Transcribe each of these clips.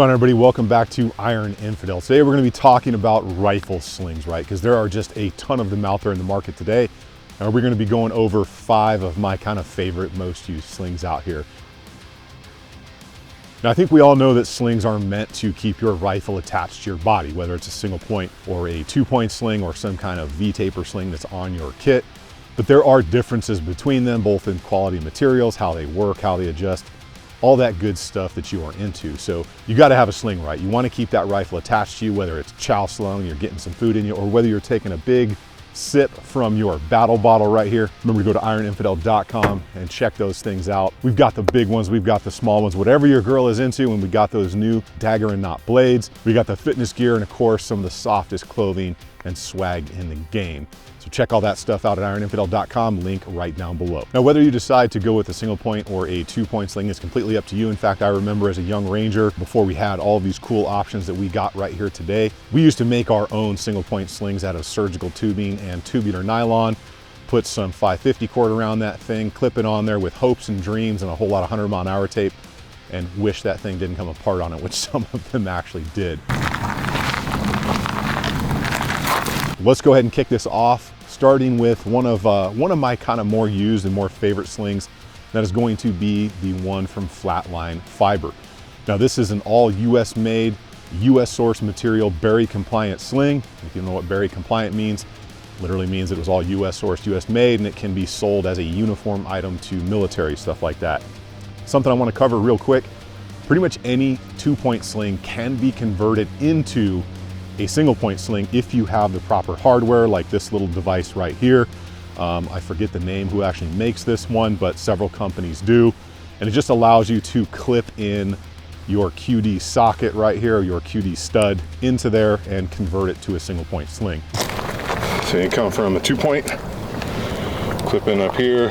going on, everybody? Welcome back to Iron Infidel. Today we're going to be talking about rifle slings, right? Because there are just a ton of them out there in the market today. And we're going to be going over 5 of my kind of favorite, most used slings out here. Now, I think we all know that slings are meant to keep your rifle attached to your body, whether it's a single point or a 2-point sling or some kind of V-taper sling that's on your kit. But there are differences between them, both in quality materials, how they work, how they adjust, all that good stuff that you are into. So you got to have a sling, right? You want to keep that rifle attached to you, whether it's chow slung, you're getting some food in you, or whether you're taking a big sip from your battle bottle right here. Remember to go to ironinfidel.com and check those things out. We've got the big ones, we've got the small ones, whatever your girl is into, and we got those new dagger and knot blades. We got the fitness gear and of course some of the softest clothing and swag in the game. So check all that stuff out at ironinfidel.com, link right down below. Now, whether you decide to go with a single point or a 2-point sling is completely up to you. In fact, I remember as a young Ranger, before we had all of these cool options that we got right here today, we used to make our own single point slings out of surgical tubing and tubular nylon, put some 550 cord around that thing, clip it on there with hopes and dreams and a whole lot of 100-mile-an-hour tape, and wish that thing didn't come apart on it, which some of them actually did. Let's go ahead and kick this off, starting with one of my kind of more used and more favorite slings. That is going to be the one from Flatline Fiber. Now, this is an all US made, US source material, berry compliant sling. If you know what berry compliant means, literally means it was all US sourced, US made, and it can be sold as a uniform item to military, stuff like that. Something I want to cover real quick, pretty much any 2-point sling can be converted into a single point sling if you have the proper hardware, like this little device right here. I forget the name who actually makes this one, but several companies do. And it just allows you to clip in your QD socket right here, or your QD stud into there and convert it to a single point sling. So you come from a 2-point, clip in up here,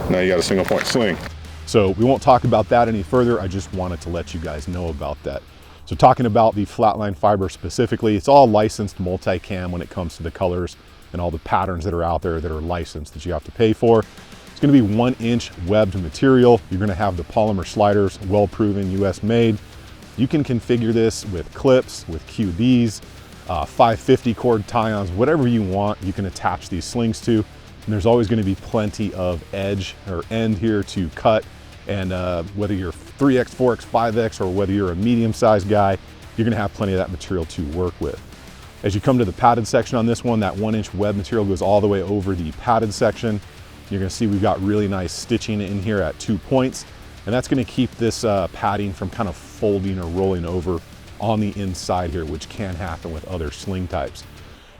now you got a single point sling. So we won't talk about that any further. I just wanted to let you guys know about that. So talking about the Flatline Fiber specifically, it's all licensed multicam when it comes to the colors and all the patterns that are out there that are licensed that you have to pay for. It's going to be 1-inch webbed material. You're going to have the polymer sliders, well proven, US made. You can configure this with clips, with QDs, 550 cord tie-ons, whatever you want, you can attach these slings to. And there's always going to be plenty of edge or end here to cut. And whether you're 3X, 4X, 5X, or whether you're a medium-sized guy, you're gonna have plenty of that material to work with. As you come to the padded section on this one, that 1-inch web material goes all the way over the padded section. You're gonna see we've got really nice stitching in here at 2 points, and that's gonna keep this padding from kind of folding or rolling over on the inside here, which can happen with other sling types.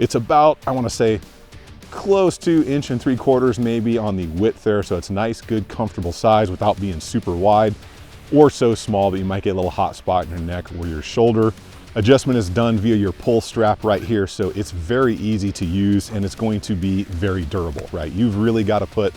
It's about, I wanna say, close to 1.75 inches maybe on the width there, so it's nice, good, comfortable size without being super wide or so small that you might get a little hot spot in your neck or your shoulder. Adjustment is done via your pull strap right here, so it's very easy to use and it's going to be very durable, right? You've really got to put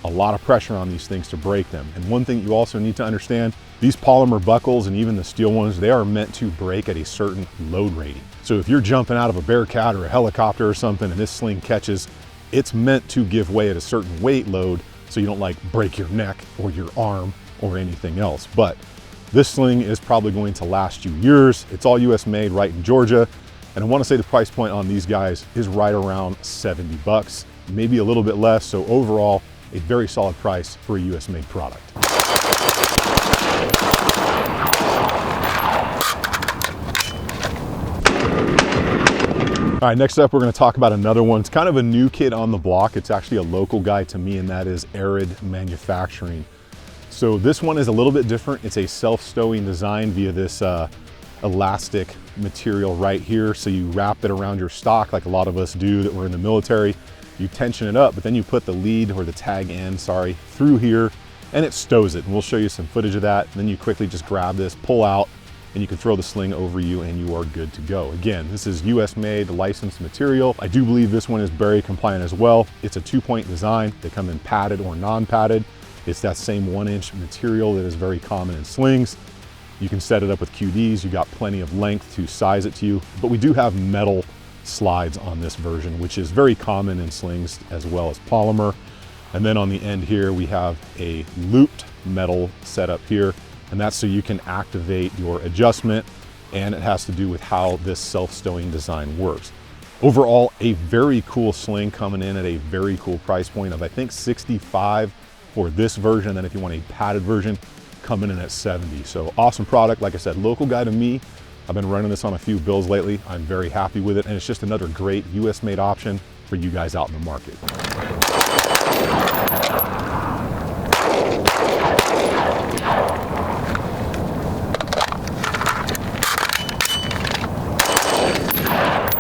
a lot of pressure on these things to break them. And one thing you also need to understand, these polymer buckles and even the steel ones, they are meant to break at a certain load rating. So if you're jumping out of a Bearcat or a helicopter or something and this sling catches, it's meant to give way at a certain weight load so you don't like break your neck or your arm or anything else. But this sling is probably going to last you years. It's all US made right in Georgia. And I want to say the price point on these guys is right around 70 bucks, maybe a little bit less. So overall, a very solid price for a US made product. All right, next up, we're gonna talk about another one. It's kind of a new kid on the block. It's actually a local guy to me, and that is Arid Manufacturing. So this one is a little bit different. It's a self-stowing design via this elastic material right here. So you wrap it around your stock like a lot of us do that were in the military. You tension it up, but then you put the lead or the tag end, sorry, through here, and it stows it. And we'll show you some footage of that. And then you quickly just grab this, pull out, and you can throw the sling over you and you are good to go. Again, this is US made, licensed material. I do believe this one is berry compliant as well. It's a 2-point design. They come in padded or non-padded. It's that same 1-inch material that is very common in slings. You can set it up with QDs. You got plenty of length to size it to you, but we do have metal slides on this version, which is very common in slings as well as polymer. And then on the end here, we have a looped metal setup here and that's so you can activate your adjustment, and it has to do with how this self-stowing design works. Overall, a very cool sling coming in at a very cool price point of, I think, $65 for this version. Then if you want a padded version, coming in at $70. So awesome product. Like I said, local guy to me. I've been running this on a few bills lately. I'm very happy with it, and it's just another great US made option for you guys out in the market.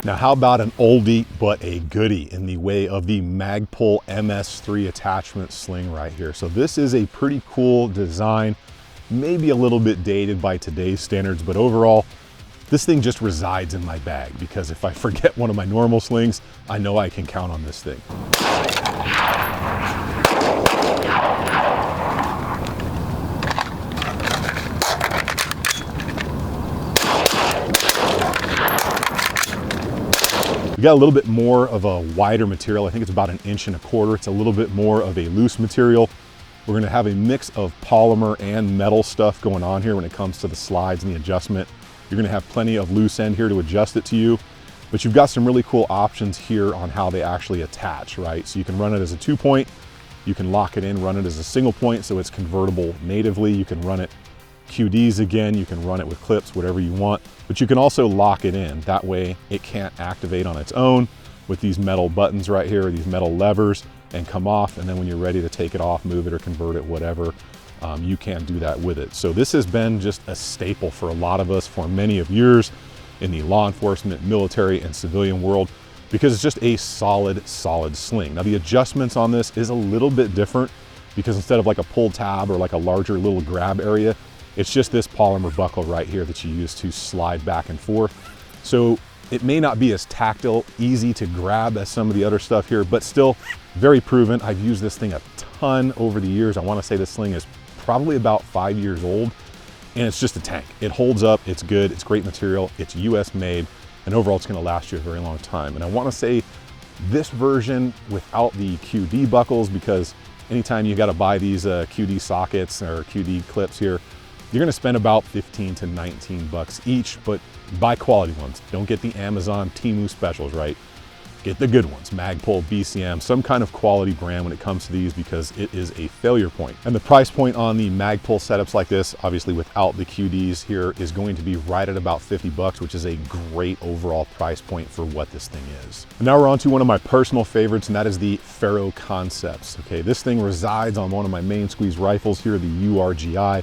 Now, how about an oldie but a goodie in the way of the Magpul MS3 attachment sling right here? So this is a pretty cool design, maybe a little bit dated by today's standards, but overall, this thing just resides in my bag because if I forget one of my normal slings, I know I can count on this thing. We got a little bit more of a wider material. I think it's about 1.25 inches. It's a little bit more of a loose material. We're gonna have a mix of polymer and metal stuff going on here when it comes to the slides and the adjustment. You're gonna have plenty of loose end here to adjust it to you, but you've got some really cool options here on how they actually attach, right? So you can run it as a 2-point, you can lock it in, run it as a single point, so it's convertible natively. You can run it QDs again, you can run it with clips, whatever you want, but you can also lock it in. That way it can't activate on its own with these metal buttons right here, these metal levers, and come off. And then when you're ready to take it off, move it or convert it, whatever, you can do that with it. So this has been just a staple for a lot of us for many of years in the law enforcement, military, and civilian world, because it's just a solid sling. Now the adjustments on this is a little bit different because instead of like a pull tab or like a larger little grab area, it's just this polymer buckle right here that you use to slide back and forth. So it may not be as tactile, easy to grab as some of the other stuff here, but still very proven. I've used this thing a ton over the years. I want to say this sling is probably about 5 years old, and it's just a tank. It holds up, it's good, it's great material, it's US made, and overall it's gonna last you a very long time. And I wanna say this version without the QD buckles, because anytime you gotta buy these QD sockets or QD clips here, you're gonna spend about 15 to 19 bucks each, but buy quality ones. Don't get the Amazon Temu specials, right? Get the good ones, Magpul, BCM, some kind of quality brand when it comes to these, because it is a failure point. And the price point on the Magpul setups like this, obviously without the QDs here, is going to be right at about 50 bucks, which is a great overall price point for what this thing is. And now we're on to one of my personal favorites, and that is the Faro Concepts. Okay, this thing resides on one of my main squeeze rifles here, the URGI.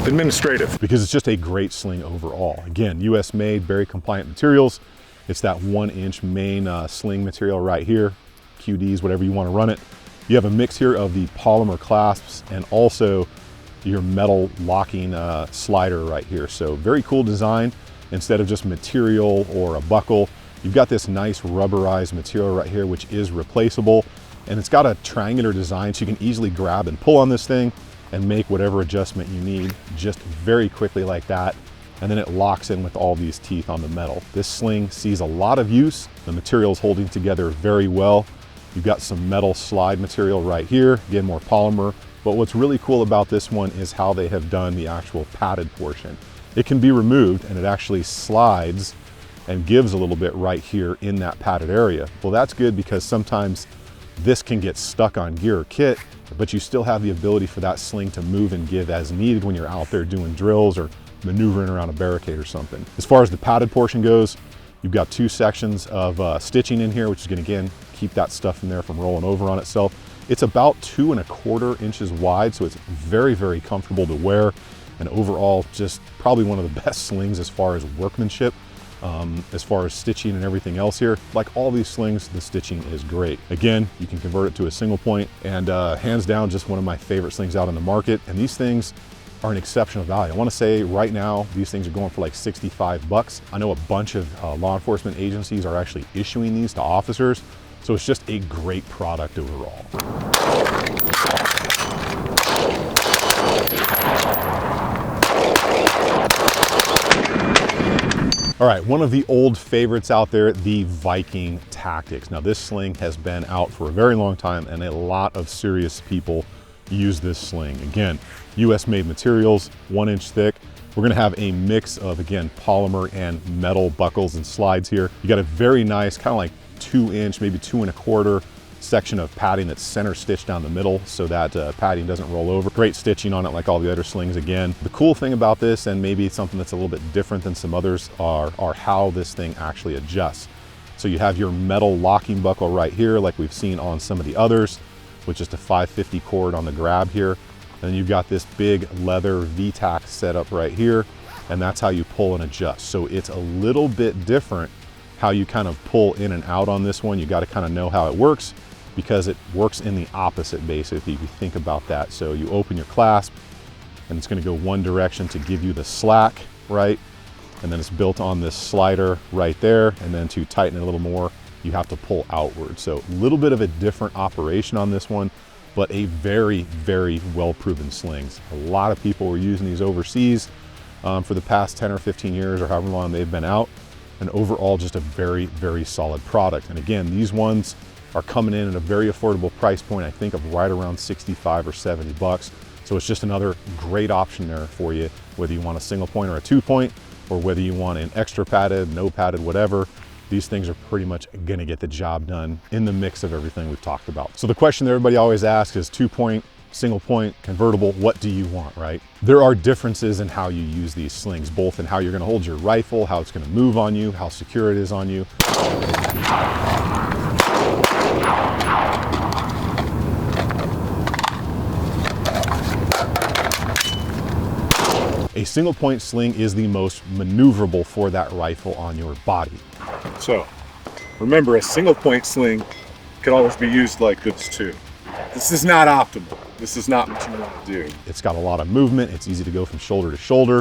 Administrative. Because it's just a great sling overall. Again, US made, very compliant materials. It's that 1-inch main sling material right here, QDs, whatever you want to run it. You have a mix here of the polymer clasps and also your metal locking slider right here. So very cool design. Instead of just material or a buckle, you've got this nice rubberized material right here, which is replaceable. And it's got a triangular design, so you can easily grab and pull on this thing and make whatever adjustment you need just very quickly like that. And then it locks in with all these teeth on the metal. This sling sees a lot of use. The material is holding together very well. You've got some metal slide material right here, again, more polymer. But what's really cool about this one is how they have done the actual padded portion. It can be removed and it actually slides and gives a little bit right here in that padded area. Well, that's good because sometimes this can get stuck on gear or kit, but you still have the ability for that sling to move and give as needed when you're out there doing drills or maneuvering around a barricade or something. As far as the padded portion goes, you've got 2 sections of stitching in here, which is gonna, again, keep that stuff in there from rolling over on itself. It's about 2¼ inches wide, so it's very, very comfortable to wear. And overall, just probably one of the best slings as far as workmanship. As far as stitching and everything else here, like all these slings, the stitching is great. Again, you can convert it to a single point, and hands down, just one of my favorite slings out in the market. And these things are an exceptional value. I want to say right now, these things are going for like 65 bucks. I know a bunch of law enforcement agencies are actually issuing these to officers. So it's just a great product overall. All right, one of the old favorites out there, the Viking Tactics. Now this sling has been out for a very long time and a lot of serious people use this sling. Again, US made materials, 1 inch thick. We're gonna have a mix of, again, polymer and metal buckles and slides here. You got a very nice, kind of like 2 inch, maybe 2 1/4 section of padding that's center stitched down the middle so that padding doesn't roll over. Great stitching on it like all the other slings again. The cool thing about this, and maybe something that's a little bit different than some others, are how this thing actually adjusts. So you have your metal locking buckle right here like we've seen on some of the others with just a 550 cord on the grab here. And you've got this big leather V-tack setup right here, and that's how you pull and adjust. So it's a little bit different how you kind of pull in and out on this one. You got to kind of know how it works, because it works in the opposite basically if you think about that. So you open your clasp and it's going to go one direction to give you the slack, right? And then it's built on this slider right there, and then to tighten it a little more you have to pull outward. So a little bit of a different operation on this one, but a very, very well proven slings. A lot of people were using these overseas for the past 10 or 15 years or however long they've been out, and overall just a very, very solid product. And again, these ones are coming in at a very affordable price point, I think of right around 65 or 70 bucks. So it's just another great option there for you, whether you want a single point or a 2-point, or whether you want an extra padded, no padded, whatever. These things are pretty much gonna get the job done in the mix of everything we've talked about. So the question that everybody always asks is 2-point, single point, convertible, what do you want, right? There are differences in how you use these slings, both in how you're gonna hold your rifle, how it's gonna move on you, how secure it is on you. A single point sling is the most maneuverable for that rifle on your body. So remember, a single point sling can always be used like this too. This is not optimal. This is not what you want to do. It's got a lot of movement. It's easy to go from shoulder to shoulder.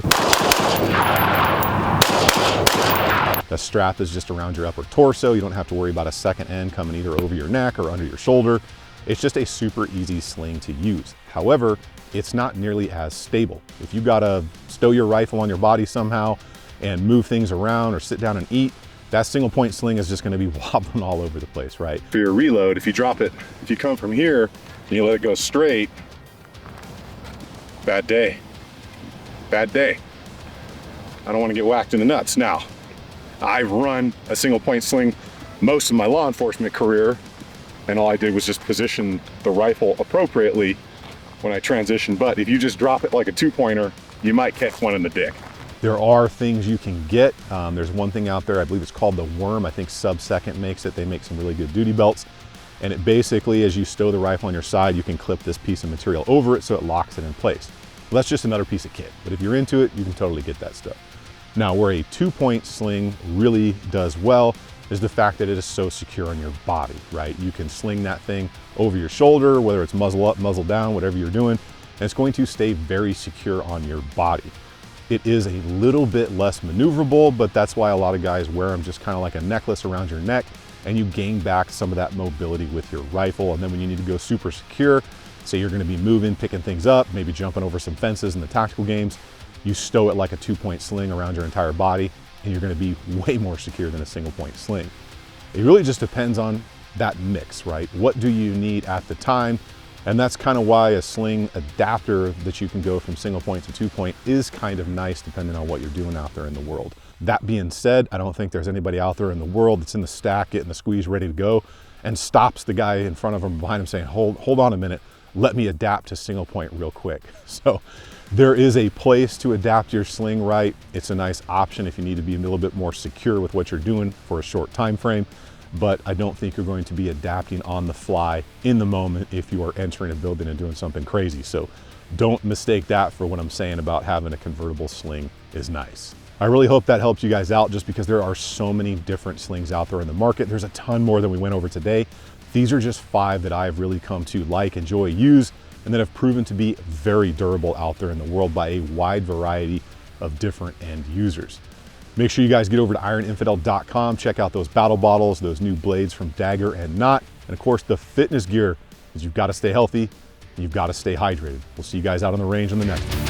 The strap is just around your upper torso. You don't have to worry about a second end coming either over your neck or under your shoulder. It's just a super easy sling to use. However, it's not nearly as stable. If you gotta stow your rifle on your body somehow and move things around or sit down and eat, that single point sling is just gonna be wobbling all over the place, right? For your reload, if you drop it, if you come from here and you let it go straight, bad day. Bad day. I don't want to get whacked in the nuts. Now, I've run a single point sling most of my law enforcement career, and all I did was just position the rifle appropriately when I transitioned. But if you just drop it like a 2-pointer, you might catch one in the dick. There are things you can get. There's one thing out there, I believe it's called the Worm. I think Sub-Second makes it. They make some really good duty belts. And it basically, as you stow the rifle on your side, you can clip this piece of material over it so it locks it in place. Well, that's just another piece of kit. But if you're into it, you can totally get that stuff. Now, where a 2-point sling really does well is the fact that it is so secure on your body, right? You can sling that thing over your shoulder, whether it's muzzle up, muzzle down, whatever you're doing, and it's going to stay very secure on your body. It is a little bit less maneuverable, but that's why a lot of guys wear them just kind of like a necklace around your neck, and you gain back some of that mobility with your rifle. And then when you need to go super secure, say you're gonna be moving, picking things up, maybe jumping over some fences in the tactical games, you stow it like a 2-point sling around your entire body, and you're gonna be way more secure than a single point sling. It really just depends on that mix, right? What do you need at the time? And that's kind of why a sling adapter that you can go from single point to 2-point is kind of nice depending on what you're doing out there in the world. That being said, I don't think there's anybody out there in the world that's in the stack, getting the squeeze ready to go, and stops the guy in front of him, behind him saying, hold on a minute, let me adapt to single point real quick. So there is a place to adapt your sling right. It's a nice option if you need to be a little bit more secure with what you're doing for a short time frame. But I don't think you're going to be adapting on the fly in the moment if you are entering a building and doing something crazy. So don't mistake that for what I'm saying about having a convertible sling is nice. I really hope that helps you guys out, just because there are so many different slings out there in the market. There's a ton more than we went over today. These are just 5 that I've really come to like, enjoy, use, and that have proven to be very durable out there in the world by a wide variety of different end users. Make sure you guys get over to ironinfidel.com, check out those battle bottles, those new blades from Dagger and Knot, and of course the fitness gear, because you've got to stay healthy and you've got to stay hydrated. We'll see you guys out on the range on the next one.